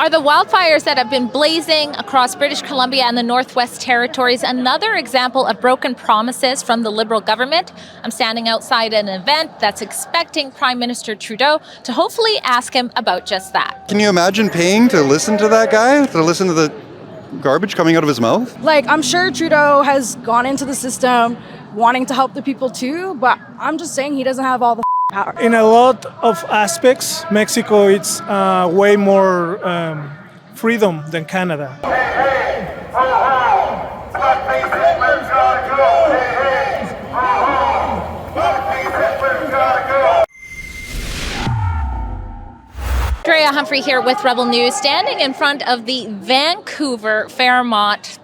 Are the wildfires that have been blazing across British Columbia and the Northwest Territories another example of broken promises from the Liberal government? I'm standing outside an event that's expecting Prime Minister Trudeau to hopefully ask him about just that. Can you imagine paying to listen to that guy, to listen to the garbage coming out of his mouth? Like, I'm sure Trudeau has gone into the system wanting to help the people too, but I'm just saying he doesn't have all the power. In a lot of aspects, Mexico is way more freedom than Canada. Drea Humphrey here with Rebel News, standing in front of the Vancouver Fairmont.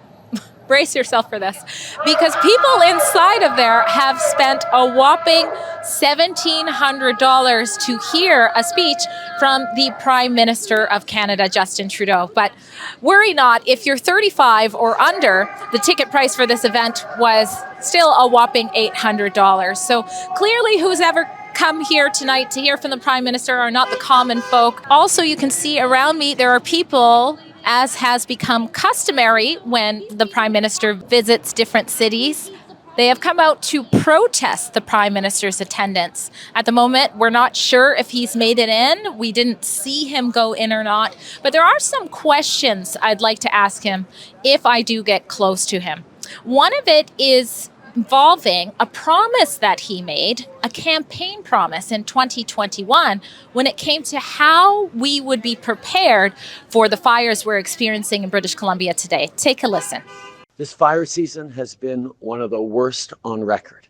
Brace yourself for this, because people inside of there have spent a whopping $1,700 to hear a speech from the Prime Minister of Canada, Justin Trudeau. But worry not, if you're 35 or under, the ticket price for this event was still a whopping $800. So clearly, who's ever come here tonight to hear from the Prime Minister are not the common folk. Also, you can see around me there are people, as has become customary when the Prime Minister visits different cities. They have come out to protest the Prime Minister's attendance. At the moment, we're not sure if he's made it in. We didn't see him go in or not. But there are some questions I'd like to ask him if I do get close to him. One of it is involving a promise that he made, a campaign promise in 2021 when it came to how we would be prepared for the fires we're experiencing in British Columbia today. Take a listen. This fire season has been one of the worst on record.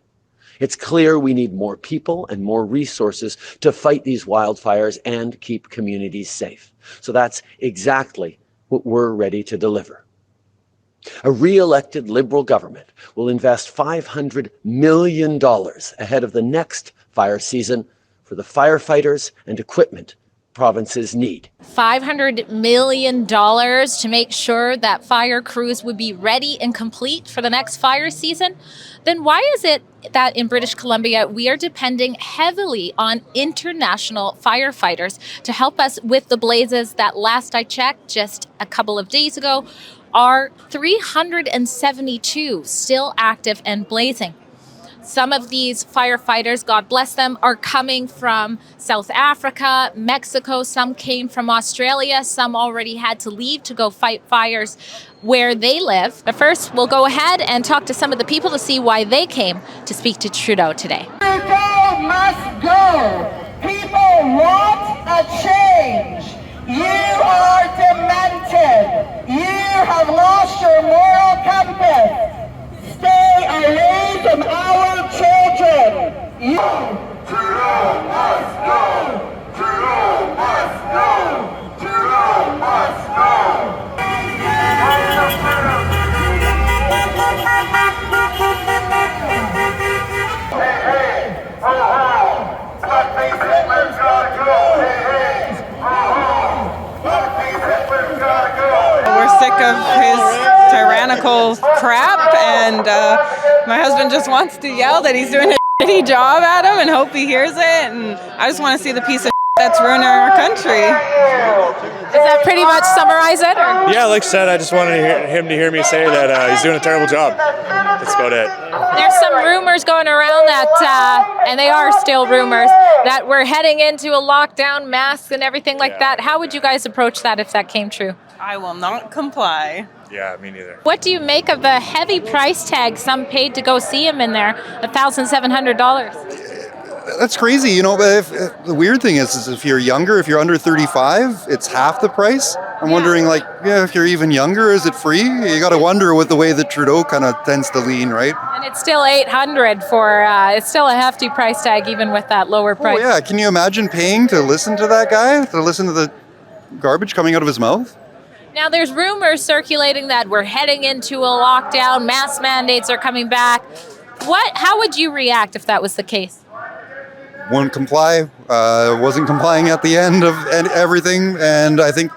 It's clear we need more people and more resources to fight these wildfires and keep communities safe. So that's exactly what we're ready to deliver. A re-elected Liberal government will invest $500 million ahead of the next fire season for the firefighters and equipment provinces need. $500 million to make sure that fire crews would be ready and complete for the next fire season? Then why is it that in British Columbia we are depending heavily on international firefighters to help us with the blazes that, last I checked just a couple of days ago, are 372 still active and blazing? Some of these firefighters, God bless them, are coming from South Africa, Mexico. Some came from Australia. Some already had to leave to go fight fires where they live. But first, we'll go ahead and talk to some of the people to see why they came to speak to Trudeau today. Trudeau must go. People want a change. You are demented. You have lost your moral compass. Stay away from our children. Trudeau must go. Trudeau must go. Trudeau must go. Hey, hey, ho, ho. Blackface Hitler's gotta go. Hey, hey, ho, ho. Blackface Hitler's gotta go. We're sick of his tyrannical crap, and my husband just wants to yell that he's doing a shitty job at him and hope he hears it, and I just want to see the piece of that's ruining our country. Does that pretty much summarize it? Or? Yeah, like I said, I just wanted him to hear me say that he's doing a terrible job. That's about it. There's some rumors going around that, and they are still rumors, that we're heading into a lockdown, masks and everything like that. How would you guys approach that if that came true? I will not comply. Yeah, me neither. What do you make of the heavy price tag some paid to go see him in there, $1,700? That's crazy, you know, but the weird thing is if you're younger, if you're under 35, it's half the price. I'm wondering, like, if you're even younger, is it free? You got to wonder with the way that Trudeau kind of tends to lean, right? And it's still $800 for, it's still a hefty price tag even with that lower price. Oh, yeah. Can you imagine paying to listen to that guy, to listen to the garbage coming out of his mouth? Now, there's rumors circulating that we're heading into a lockdown, mask mandates are coming back. How would you react if that was the case? Won't comply, wasn't complying at the end of everything, and I think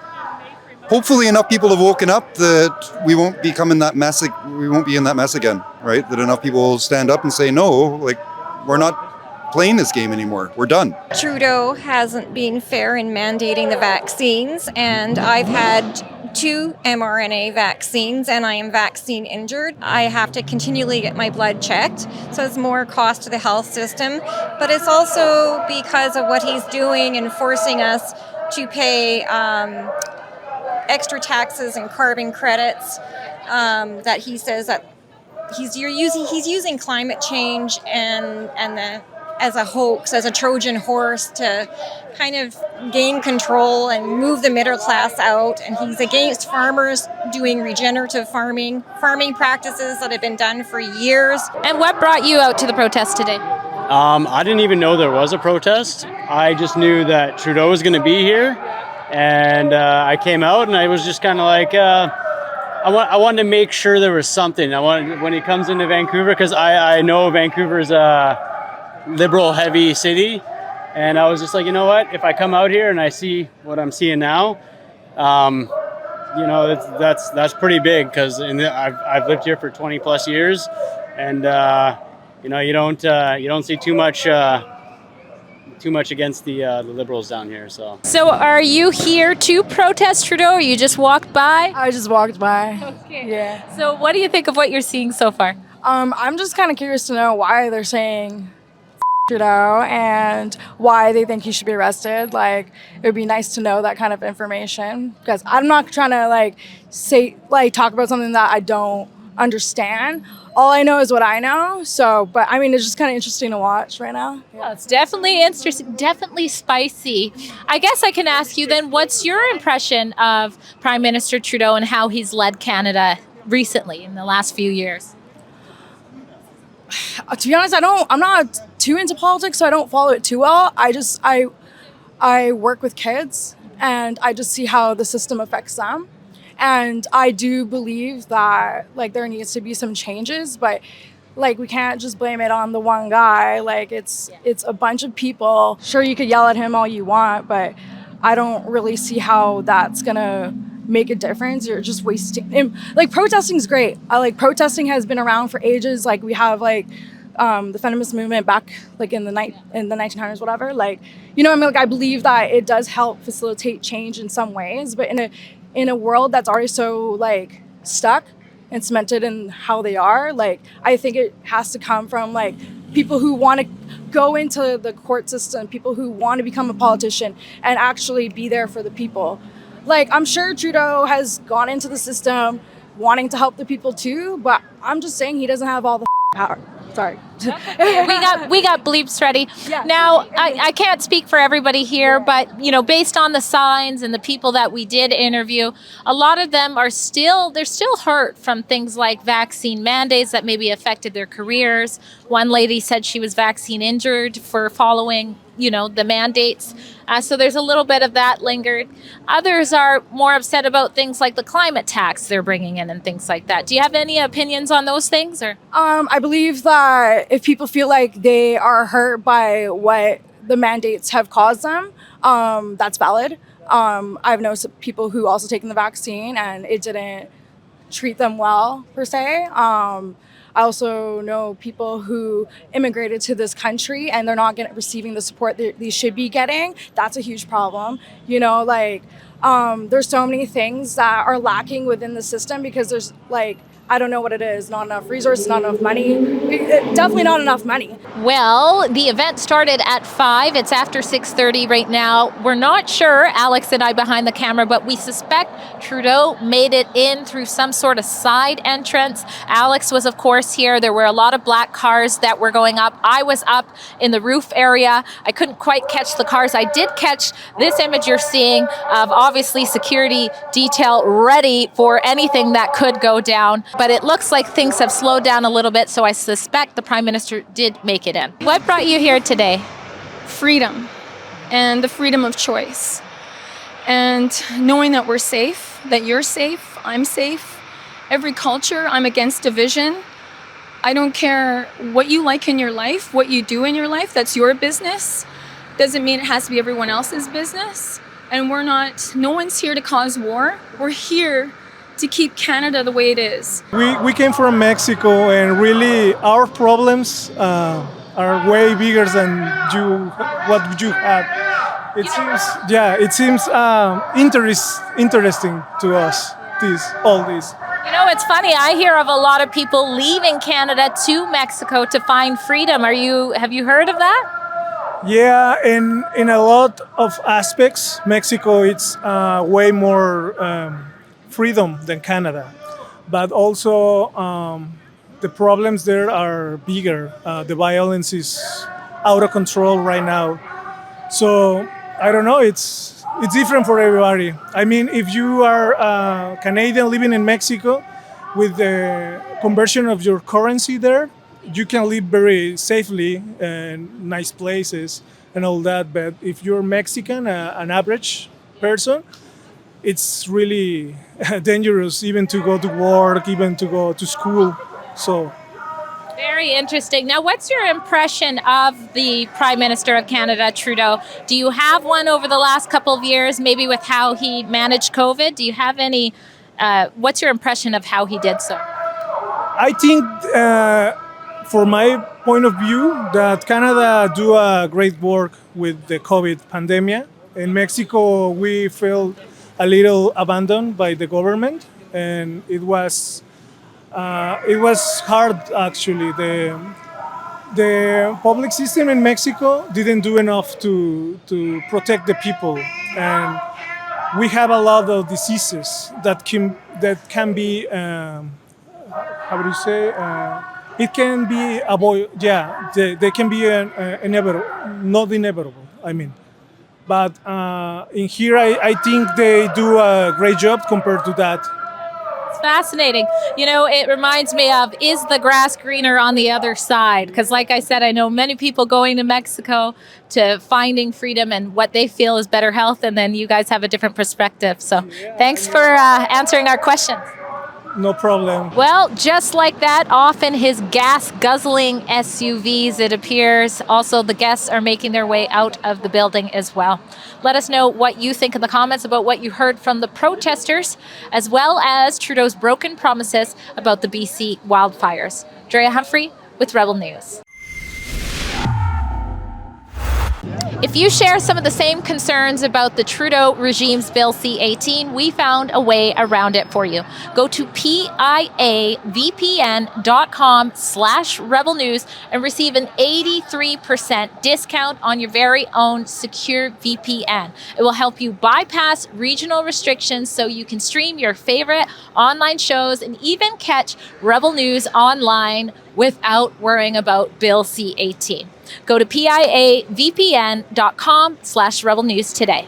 hopefully enough people have woken up that we won't be in that mess again, right? That enough people will stand up and say, no, like, we're not playing this game anymore. We're done. Trudeau hasn't been fair in mandating the vaccines, and I've had 2 mRNA vaccines and I am vaccine injured. I have to continually get my blood checked, so it's more cost to the health system, but it's also because of what he's doing and forcing us to pay extra taxes and carbon credits that he says that he's using climate change and as a hoax, as a Trojan horse to kind of gain control and move the middle class out. And he's against farmers doing regenerative farming practices that have been done for years. And what brought you out to the protest today? I didn't even know there was a protest. I just knew that Trudeau was going to be here. And I came out and I was just kind of like, I wanted to make sure there was something. When he comes into Vancouver, because I know Vancouver's a liberal heavy city, and I was just like, you know what, if I come out here and I see what I'm seeing now, that's pretty big, because I've lived here for 20 plus years, and you don't see too much against the liberals down here. So are you here to protest Trudeau, or you just walked by? I just walked by. Okay. Yeah. So what do you think of what you're seeing so far? I'm just kind of curious to know why they're saying Trudeau and why they think he should be arrested. Like, it would be nice to know that kind of information, because I'm not trying to talk about something that I don't understand. All I know is what I know. So, but I mean, it's just kind of interesting to watch right now. Yeah. Well, it's definitely interesting, definitely spicy. I guess I can ask you then, what's your impression of Prime Minister Trudeau and how he's led Canada recently in the last few years? To be honest, I'm not too into politics, so I don't follow it too well. I work with kids, and I just see how the system affects them. And I do believe that there needs to be some changes, but we can't just blame it on the one guy. It's a bunch of people. Sure, you could yell at him all you want, but I don't really see how that's gonna make a difference. You're just wasting. And, protesting is great. Protesting has been around for ages. We have the feminist movement back in the 1900s, whatever. I believe that it does help facilitate change in some ways, but in a world that's already so stuck and cemented in how they are, I think it has to come from people who want to go into the court system, people who want to become a politician and actually be there for the people. I'm sure Trudeau has gone into the system wanting to help the people too, but I'm just saying he doesn't have all the power. Sorry. we got bleeps ready. Yeah. Now, I can't speak for everybody here, but based on the signs and the people that we did interview, a lot of them they're still hurt from things like vaccine mandates that maybe affected their careers. One lady said she was vaccine injured for following the mandates. So there's a little bit of that lingered. Others are more upset about things like the climate tax they're bringing in and things like that. Do you have any opinions on those things? Or I believe that if people feel like they are hurt by what the mandates have caused them, that's valid. I've known some people who also taken the vaccine and it didn't treat them well, per se. I also know people who immigrated to this country and they're not receiving the support they should be getting. That's a huge problem. There's so many things that are lacking within the system because there's I don't know what it is. Not enough resources, not enough money. Definitely not enough money. Well, the event started at 5. It's after 6:30 right now. We're not sure, Alex and I behind the camera, but we suspect Trudeau made it in through some sort of side entrance. Alex was, of course, here. There were a lot of black cars that were going up. I was up in the roof area. I couldn't quite catch the cars. I did catch this image you're seeing of obviously security detail ready for anything that could go down. But it looks like things have slowed down a little bit, so I suspect the Prime Minister did make it in. What brought you here today? Freedom and the freedom of choice. And knowing that we're safe, that you're safe, I'm safe. Every culture, I'm against division. I don't care what you like in your life, what you do in your life, that's your business. Doesn't mean it has to be everyone else's business. And no one's here to cause war. We're here to keep Canada the way it is. We came from Mexico, and really our problems are way bigger than what you have. It seems interesting to us. All this. You know, it's funny. I hear of a lot of people leaving Canada to Mexico to find freedom. Have you heard of that? Yeah, in a lot of aspects, Mexico it's way more freedom than Canada, but also the problems there are bigger. The violence is out of control right now. So I don't know. It's different for everybody. I mean, if you are a Canadian living in Mexico, with the conversion of your currency there, you can live very safely in nice places and all that. But if you're Mexican, an average person, it's really dangerous even to go to work, even to go to school. So. Very interesting. Now, what's your impression of the Prime Minister of Canada, Trudeau? Do you have one over the last couple of years, maybe with how he managed COVID? Do you have any, what's your impression of how he did so? I think, from my point of view, that Canada do a great work with the COVID pandemic. In Mexico, we felt a little abandoned by the government, and it was hard actually. The public system in Mexico didn't do enough to protect the people, and we have a lot of diseases that can be how do you say? It can be avoided. Yeah, they can be inevitable, not inevitable. I mean, but in here, I think they do a great job compared to that. Fascinating. You know, it reminds me of, is the grass greener on the other side? Because like I said, I know many people going to Mexico to finding freedom and what they feel is better health, and then you guys have a different perspective. So thanks for answering our questions. No problem. Well, just like that, off in his gas-guzzling SUVs, it appears. Also, the guests are making their way out of the building as well. Let us know what you think in the comments about what you heard from the protesters, as well as Trudeau's broken promises about the BC wildfires. Drea Humphrey with Rebel News. If you share some of the same concerns about the Trudeau regime's Bill C-18, we found a way around it for you. Go to piavpn.com/Rebel News and receive an 83% discount on your very own secure VPN. It will help you bypass regional restrictions so you can stream your favorite online shows and even catch Rebel News online without worrying about Bill C-18. Go to piavpn.com/Rebel News today.